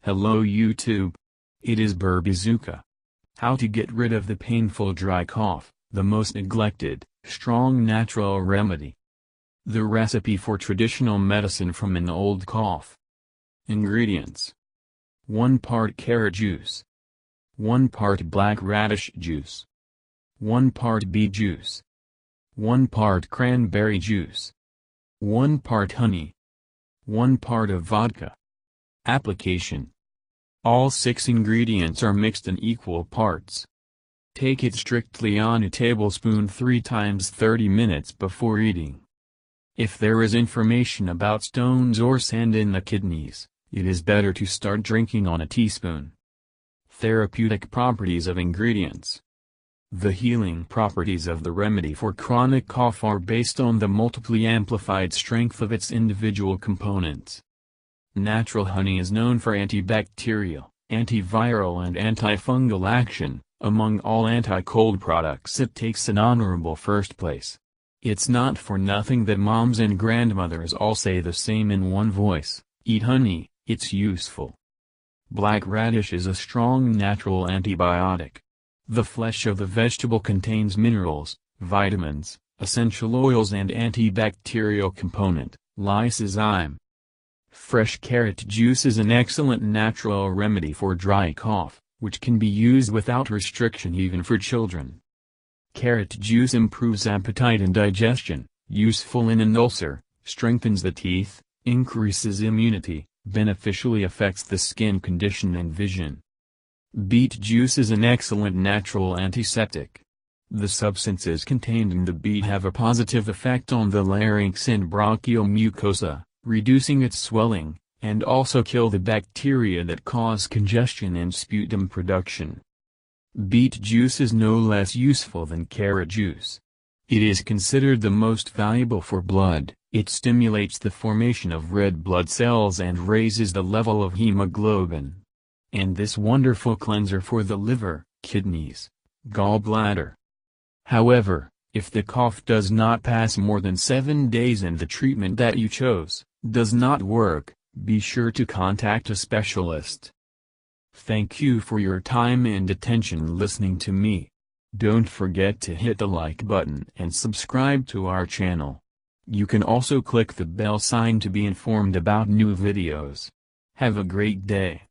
Hello YouTube. It is Berbizooka. How to get rid of the painful dry cough, the most neglected, strong natural remedy. The recipe for traditional medicine from an old cough. Ingredients: 1 part carrot juice, 1 part black radish juice, 1 part beet juice, 1 part cranberry juice, 1 part honey, 1 part of vodka. Application: all 6 ingredients are mixed in equal parts. Take it strictly on a tablespoon 3 times 30 minutes before eating. If there is inflammation about stones or sand in the kidneys, it is better to start drinking on a teaspoon. Therapeutic properties of ingredients. The healing properties of the remedy for chronic cough are based on the multiply amplified strength of its individual components. Natural honey is known for antibacterial, antiviral and antifungal action. Among all anti-cold products it takes an honorable first place. It's not for nothing that moms and grandmothers all say the same in one voice: eat honey, it's useful. Black radish is a strong natural antibiotic. The flesh of the vegetable contains minerals, vitamins, essential oils and antibacterial component, lysozyme. Fresh carrot juice is an excellent natural remedy for dry cough, which can be used without restriction even for children. Carrot juice improves appetite and digestion, useful in an ulcer, strengthens the teeth, increases immunity, beneficially affects the skin condition and vision. Beet juice is an excellent natural antiseptic. The substances contained in the beet have a positive effect on the larynx and bronchial mucosa, reducing its swelling, and also kill the bacteria that cause congestion and sputum production. Beet juice is no less useful than carrot juice. It is considered the most valuable for blood. It stimulates the formation of red blood cells and raises the level of hemoglobin. And this wonderful cleanser for the liver, kidneys, gallbladder. However, if the cough does not pass more than 7 days and the treatment that you chose does not work, be sure to contact a specialist. Thank you for your time and attention listening to me. Don't forget to hit the like button and subscribe to our channel. You can also click the bell sign to be informed about new videos. Have a great day.